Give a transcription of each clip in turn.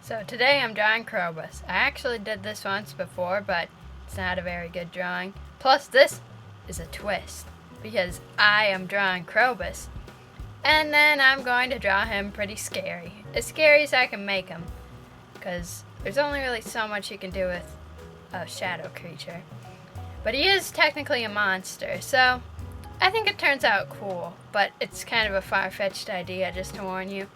So today I'm drawing Krobus. I actually did this once before, but it's not a very good drawing. Plus this is a twist, because I am drawing Krobus, and then I'm going to draw him pretty scary. As scary as I can make him, because there's only really so much you can do with a shadow creature. But he is technically a monster, so I think it turns out cool, but it's kind of a far-fetched idea, just to warn you.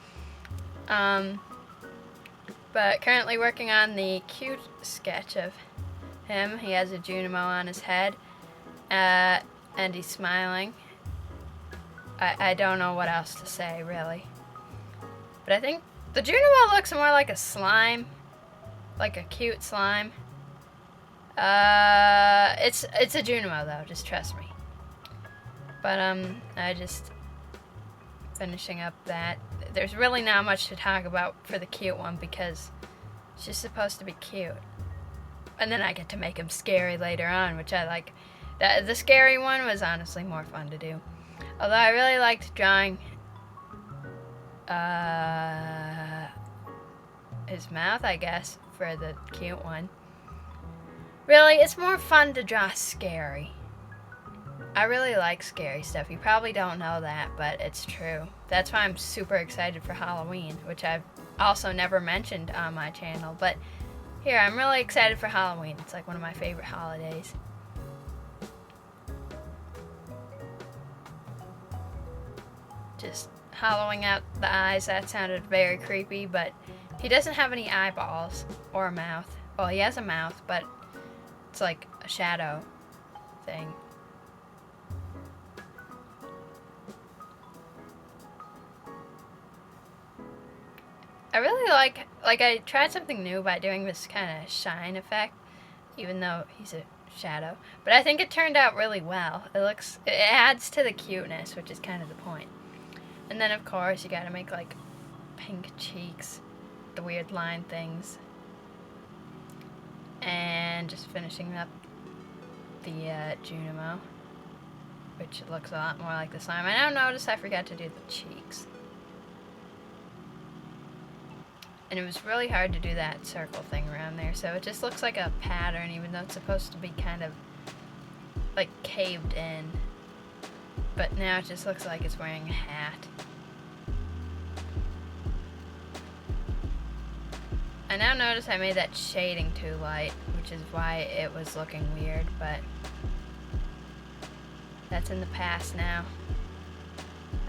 But currently working on the cute sketch of him. He has a Junimo on his head, and he's smiling. I don't know what else to say, really. But I think the Junimo looks more like a slime, like a cute slime. It's a Junimo though, just trust me. But I just finishing up that. There's really not much to talk about for the cute one because she's supposed to be cute. And then I get to make him scary later on, which I like. The scary one was honestly more fun to do. Although I really liked drawing his mouth, I guess, for the cute one. Really, it's more fun to draw scary. I really like scary stuff. You probably don't know that, but it's true. That's why I'm super excited for Halloween, which I've also never mentioned on my channel. But here, I'm really excited for Halloween. It's like one of my favorite holidays. Just hollowing out the eyes, that sounded very creepy, but he doesn't have any eyeballs or a mouth. Well, he has a mouth, but it's like a shadow thing. I really like I tried something new by doing this kind of shine effect, even though he's a shadow. But I think it turned out really well. It adds to the cuteness, which is kind of the point. And then of course you gotta make like pink cheeks, the weird line things. And just finishing up the Junimo, which looks a lot more like the slime. I now noticed I forgot to do the cheeks. And it was really hard to do that circle thing around there, so it just looks like a pattern, even though it's supposed to be kind of like caved in. But now it just looks like it's wearing a hat. I now notice I made that shading too light, which is why it was looking weird, but that's in the past now.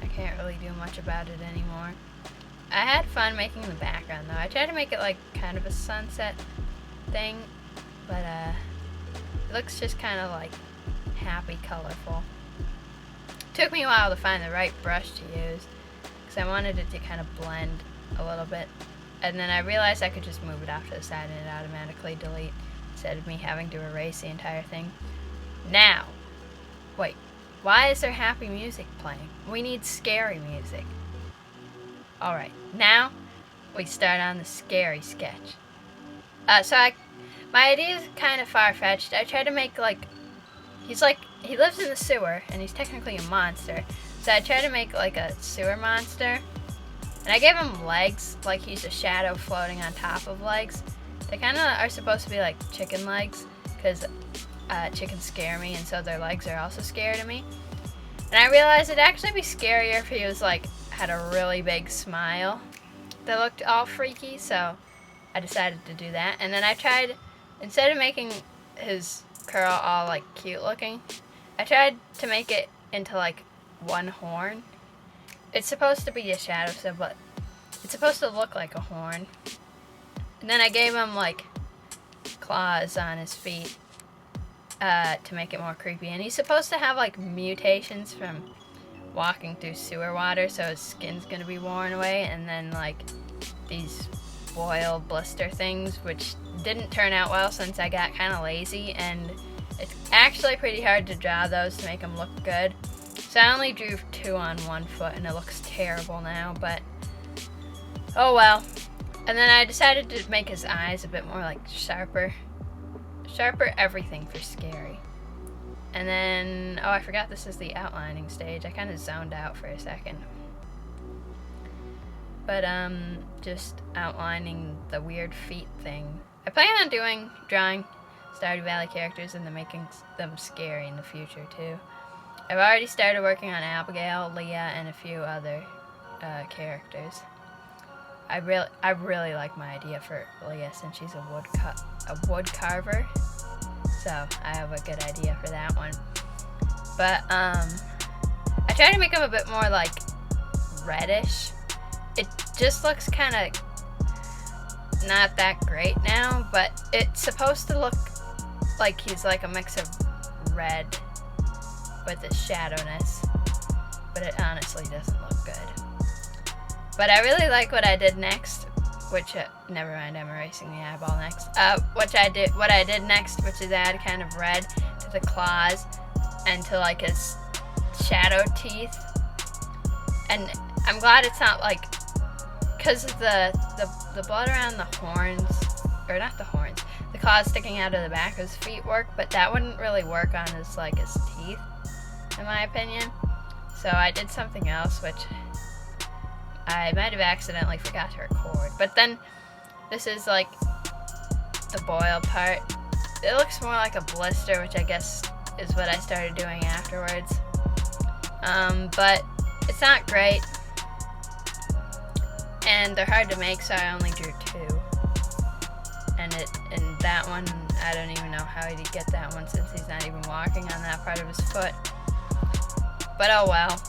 I can't really do much about it anymore. I had fun making the background though. I tried to make it like kind of a sunset thing, but it looks just kind of like happy, colorful. Took me a while to find the right brush to use because I wanted it to kind of blend a little bit, and then I realized I could just move it off to the side and it automatically delete instead of me having to erase the entire thing. Now, wait, why is there happy music playing? We need scary music. Alright, now we start on the scary sketch. My idea is kind of far-fetched. I tried to make he lives in the sewer, and he's technically a monster. So I tried to make like a sewer monster. And I gave him legs, like he's a shadow floating on top of legs. They kind of are supposed to be like chicken legs, because chickens scare me, and so their legs are also scary to me. And I realized it'd actually be scarier if he was like, had a really big smile that looked all freaky, so I decided to do that. And then I tried, instead of making his curl all like cute looking, I tried to make it into like one horn. It's supposed to be a shadow, so but it's supposed to look like a horn. And then I gave him like claws on his feet to make it more creepy. And he's supposed to have like mutations from walking through sewer water, so his skin's gonna be worn away, and then like these boil blister things, which didn't turn out well since I got kind of lazy, and it's actually pretty hard to draw those to make them look good. So I only drew 2 on one foot, and it looks terrible now, but oh well. And then I decided to make his eyes a bit more like sharper everything for scary. And then, oh, I forgot this is the outlining stage. I kind of zoned out for a second. But but just outlining the weird feet thing. I plan on drawing Stardew Valley characters and then making them scary in the future too. I've already started working on Abigail, Leah, and a few other characters. I really like my idea for Leah since she's a wood carver, so I have a good idea for that one. But I tried to make them a bit more like reddish. It just looks kind of not that great now, but it's supposed to look like he's like a mix of red with the shadowiness, but it honestly doesn't look good. But I really like what I did next, which never mind, I'm erasing the eyeball next. What I did next, which is add kind of red to the claws and to like his shadow teeth. And I'm glad it's not like, because of the blood around the horns, or not the horns, the claws sticking out of the back of his feet work, but that wouldn't really work on his teeth, in my opinion. So I did something else, which I might have accidentally forgot to record. But then this is like the boil part. It looks more like a blister, which I guess is what I started doing afterwards. But it's not great, and they're hard to make, so I only drew 2. And that one, I don't even know how he'd get that one since he's not even walking on that part of his foot. But oh well.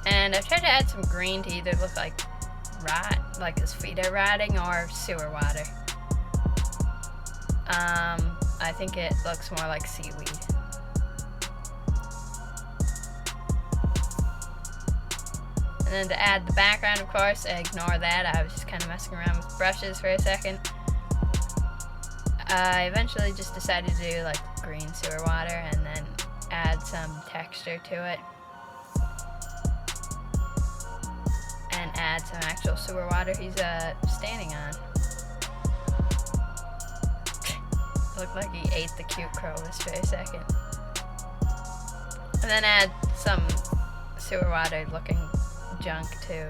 And I've tried to add some green to either look like rot, like his feet are rotting, or sewer water. I think it looks more like seaweed. And then to add the background, of course, ignore that. I was just kind of messing around with brushes for a second. I eventually just decided to do like green sewer water and then add some texture to it. And add some actual sewer water he's standing on. Looked like he ate the cute Krobus for a second. And then add some sewer water looking junk to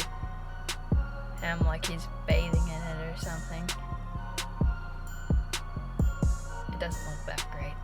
him, like he's bathing in it or something. It doesn't look that great